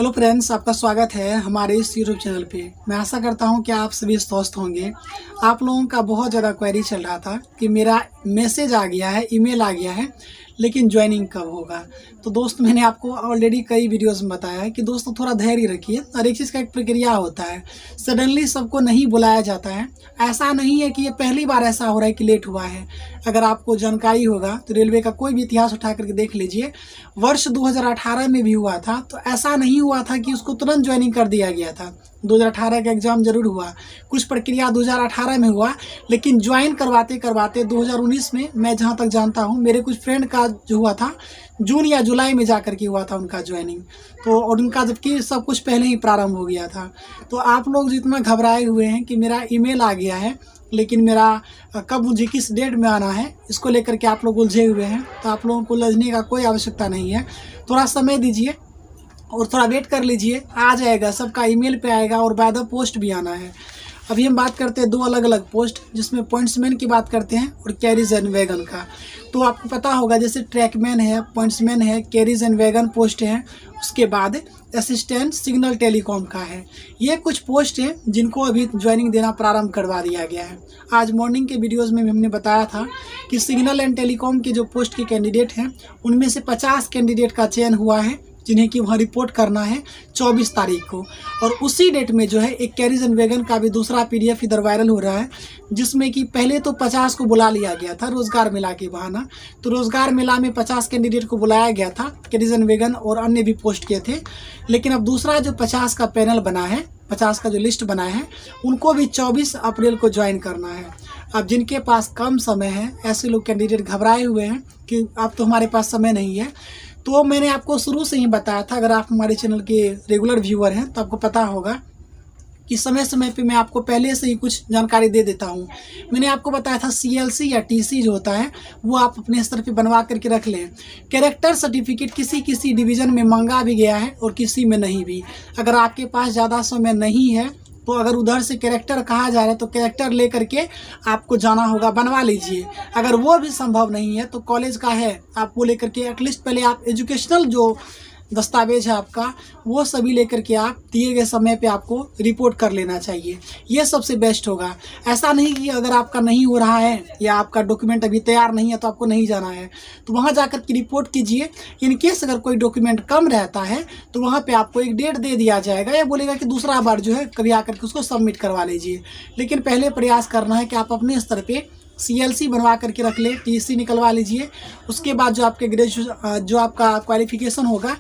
Hello friends, आपका स्वागत है हमारे इस यूट्यूब चैनल पे। मैं आशा करता हूं कि आप सभी स्वस्थ होंगे। आप लोगों का बहुत ज़्यादा क्वेरी चल रहा था कि मेरा मैसेज आ गया है, ईमेल आ गया है, लेकिन ज्वाइनिंग कब होगा। तो दोस्त, मैंने आपको ऑलरेडी कई वीडियोस में बताया है कि दोस्तों थोड़ा धैर्य रखिए। हर एक चीज़ का एक प्रक्रिया होता है, सडनली सबको नहीं बुलाया जाता है। ऐसा नहीं है कि ये पहली बार ऐसा हो रहा है कि लेट हुआ है। अगर आपको जानकारी होगा तो रेलवे का कोई भी इतिहास उठा करके देख लीजिए। वर्ष 2018 में भी हुआ था, तो ऐसा नहीं हुआ था कि उसको तुरंत ज्वाइनिंग कर दिया गया था। 2018 का एग्ज़ाम जरूर हुआ, कुछ प्रक्रिया 2018 में हुआ, लेकिन ज्वाइन करवाते करवाते 2019 में, मैं जहाँ तक जानता हूँ, मेरे कुछ फ्रेंड का जो हुआ था जून या जुलाई में जा कर के हुआ था उनका ज्वाइनिंग। तो और उनका जबकि सब कुछ पहले ही प्रारंभ हो गया था। तो आप लोग जितना घबराए हुए हैं कि मेरा ईमेल आ गया है, लेकिन मेरा कब, मुझे किस डेट में आना है, इसको लेकर के आप लोग उलझे हुए हैं, तो आप लोगों को उलझने का कोई आवश्यकता नहीं है। थोड़ा समय दीजिए और थोड़ा वेट कर लीजिए, आ जाएगा, सबका ईमेल पे आएगा और बाय द पोस्ट भी आना है। अभी हम बात करते हैं दो अलग अलग पोस्ट, जिसमें पॉइंट्समैन की बात करते हैं और कैरीज एंड वैगन का। तो आपको पता होगा जैसे ट्रैकमैन है, पॉइंट्समैन है, कैरीज एंड वैगन पोस्ट है। उसके बाद असिस्टेंट सिग्नल टेलीकॉम का है। ये कुछ पोस्ट हैं जिनको अभी ज्वाइनिंग देना प्रारंभ करवा दिया गया है। आज मॉर्निंग के वीडियोज़ में हमने बताया था कि सिग्नल एंड टेलीकॉम के जो पोस्ट के कैंडिडेट हैं, उनमें से 50 कैंडिडेट का चयन हुआ है, जिन्हें कि वहाँ रिपोर्ट करना है 24 तारीख को। और उसी डेट में जो है एक कैरीज एंड वैगन का भी दूसरा PDF इधर वायरल हो रहा है, जिसमें कि पहले तो 50 को बुला लिया गया था रोज़गार मेला के बहाना। तो रोज़गार मेला में 50 कैंडिडेट को बुलाया गया था, कैरीज एंड वैगन और अन्य भी पोस्ट के थे। लेकिन अब दूसरा जो 50 का पैनल बना है, 50 का जो लिस्ट बना है, उनको भी 24 अप्रैल को ज्वाइन करना है। अब जिनके पास कम समय है, ऐसे लोग कैंडिडेट घबराए हुए हैं कि अब तो हमारे पास समय नहीं है। तो मैंने आपको शुरू से ही बताया था, अगर आप हमारे चैनल के रेगुलर व्यूअर हैं तो आपको पता होगा कि समय समय पे मैं आपको पहले से ही कुछ जानकारी दे देता हूँ। मैंने आपको बताया था CLC या TC जो होता है वो आप अपने स्तर पे बनवा करके रख लें। कैरेक्टर सर्टिफिकेट किसी किसी डिवीज़न में मांगा भी गया है और किसी में नहीं भी। अगर आपके पास ज़्यादा समय नहीं है तो अगर उधर से कैरेक्टर कहा जा रहा है तो कैरेक्टर लेकर के आपको जाना होगा, बनवा लीजिए। अगर वो भी संभव नहीं है तो कॉलेज का है, आप वो लेकर के एटलीस्ट पहले आप एजुकेशनल जो दस्तावेज है आपका, वो सभी लेकर के आप दिए गए समय पे आपको रिपोर्ट कर लेना चाहिए। ये सबसे बेस्ट होगा। ऐसा नहीं कि अगर आपका नहीं हो रहा है या आपका डॉक्यूमेंट अभी तैयार नहीं है तो आपको नहीं जाना है, तो वहाँ जाकर के रिपोर्ट कीजिए। इन केस अगर कोई डॉक्यूमेंट कम रहता है तो वहाँ पे आपको एक डेट दे दिया जाएगा, या बोलेगा कि दूसरा बार जो है कभी आकर के उसको सबमिट करवा लीजिए। लेकिन पहले प्रयास करना है कि आप अपने स्तर पर CLC बनवा करके रख ले, TC निकलवा लीजिए। उसके बाद जो आपके ग्रेजुएशन, जो आपका क्वालिफिकेशन होगा,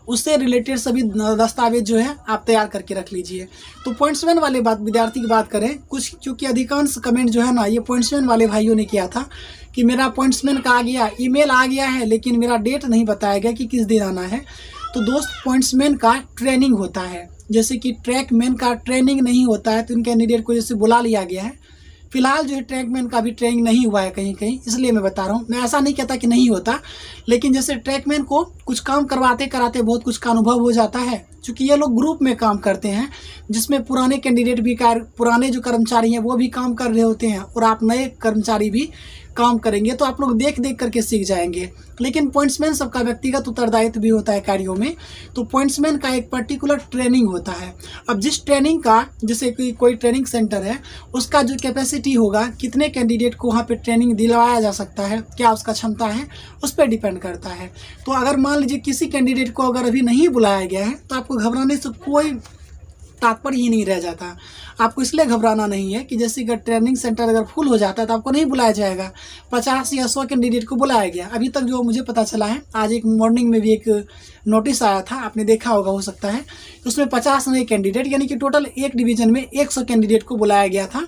उससे रिलेटेड सभी दस्तावेज जो है आप तैयार करके रख लीजिए। तो पॉइंट्समैन वाले बात, विद्यार्थी की बात करें, कुछ क्योंकि अधिकांश कमेंट जो है ना, ये पॉइंट्समैन वाले भाइयों ने किया था कि मेरा पॉइंट्समैन का आ गया, ईमेल आ गया है, लेकिन मेरा डेट नहीं बताया गया कि किस दिन आना है। तो दोस्त, पॉइंट्समैन का ट्रेनिंग होता है, जैसे कि ट्रैकमैन का ट्रेनिंग नहीं होता है, तो इन कैंडिडेट को जैसे बुला लिया गया है। फिलहाल जो है ट्रैकमैन का भी ट्रेनिंग नहीं हुआ है कहीं कहीं, इसलिए मैं बता रहा हूँ। मैं ऐसा नहीं कहता कि नहीं होता, लेकिन जैसे ट्रैकमैन को कुछ काम करवाते कराते बहुत कुछ का अनुभव हो जाता है, क्योंकि ये लोग ग्रुप में काम करते हैं, जिसमें पुराने कैंडिडेट भी, पुराने जो कर्मचारी हैं वो भी काम कर रहे होते हैं और आप नए कर्मचारी भी काम करेंगे, तो आप लोग देख देख करके सीख जाएंगे। लेकिन पॉइंट्समैन सबका व्यक्तिगत उत्तरदायित्व भी होता है कार्यों में, तो पॉइंट्समैन का एक पर्टिकुलर ट्रेनिंग होता है। अब जिस ट्रेनिंग का, जैसे कि कोई ट्रेनिंग सेंटर है, उसका जो कैपेसिटी होगा, कितने कैंडिडेट को वहाँ पे ट्रेनिंग दिलवाया जा सकता है, क्या उसका क्षमता है, उस पर डिपेंड करता है। तो अगर मान लीजिए किसी कैंडिडेट को अगर अभी नहीं बुलाया गया है तो आपको घबराने से कोई तात्पर्य ही नहीं रह जाता। आपको इसलिए घबराना नहीं है कि जैसे कि ट्रेनिंग सेंटर अगर फुल हो जाता है तो आपको नहीं बुलाया जाएगा। 50 या 100 कैंडिडेट को बुलाया गया। अभी तक जो मुझे पता चला है, आज एक मॉर्निंग में भी एक नोटिस आया था, आपने देखा होगा हो सकता है, उसमें 50 नए कैंडिडेट, यानी कि टोटल एक डिवीज़न में 100 कैंडिडेट को बुलाया गया था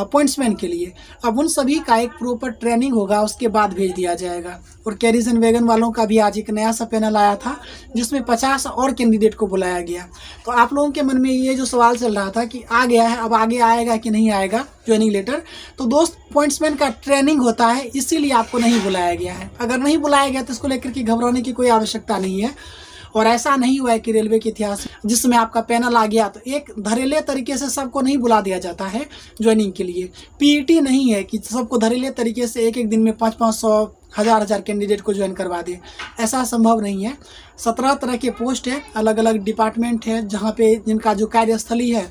पॉइंट्समैन के लिए। अब उन सभी का एक प्रॉपर ट्रेनिंग होगा, उसके बाद भेज दिया जाएगा। और कैरीज एंड वैगन वालों का भी आज एक नया सा पैनल आया था, जिसमें 50 और कैंडिडेट को बुलाया गया। तो आप लोगों के मन में ये जो सवाल चल रहा था कि आ गया है, अब आगे आएगा कि नहीं आएगा ज्वाइनिंग लेटर, तो दोस्त, पॉइंट्समैन का ट्रेनिंग होता है, इसीलिए आपको नहीं बुलाया गया है। अगर नहीं बुलाया गया तो इसको लेकर के घबराने की कोई आवश्यकता नहीं है। और ऐसा नहीं हुआ है कि रेलवे के इतिहास जिसमें आपका पैनल आ गया तो एक धड़ल्ले तरीके से सबको नहीं बुला दिया जाता है ज्वाइनिंग के लिए। PET नहीं है कि सबको धड़ल्ले तरीके से एक एक दिन में 500-500 हज़ार कैंडिडेट को ज्वाइन करवा दे। ऐसा संभव नहीं है। 17 तरह के पोस्ट है, अलग अलग डिपार्टमेंट है, जहाँ पे जिनका जो कार्यस्थली है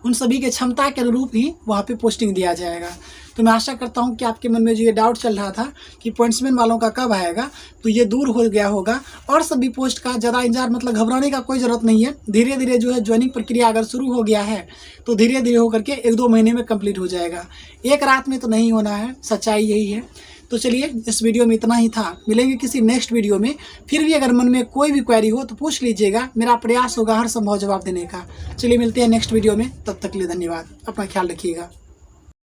उन सभी के क्षमता के अनुरूप ही वहाँ पे पोस्टिंग दिया जाएगा। तो मैं आशा करता हूँ कि आपके मन में जो ये डाउट चल रहा था कि पॉइंट्समैन वालों का कब आएगा, तो ये दूर हो गया होगा। और सभी पोस्ट का ज़्यादा इंतजार मतलब घबराने का कोई ज़रूरत नहीं है। धीरे धीरे जो है ज्वाइनिंग प्रक्रिया अगर शुरू हो गया है तो धीरे धीरे होकर के 1-2 महीने में कंप्लीट हो जाएगा। एक रात में तो नहीं होना है, सच्चाई यही है। तो चलिए, इस वीडियो में इतना ही था। मिलेंगे किसी नेक्स्ट वीडियो में। फिर भी अगर मन में कोई भी क्वेरी हो तो पूछ लीजिएगा, मेरा प्रयास होगा हर संभव जवाब देने का। चलिए मिलते हैं नेक्स्ट वीडियो में, तब तक के लिए धन्यवाद। अपना ख्याल रखिएगा।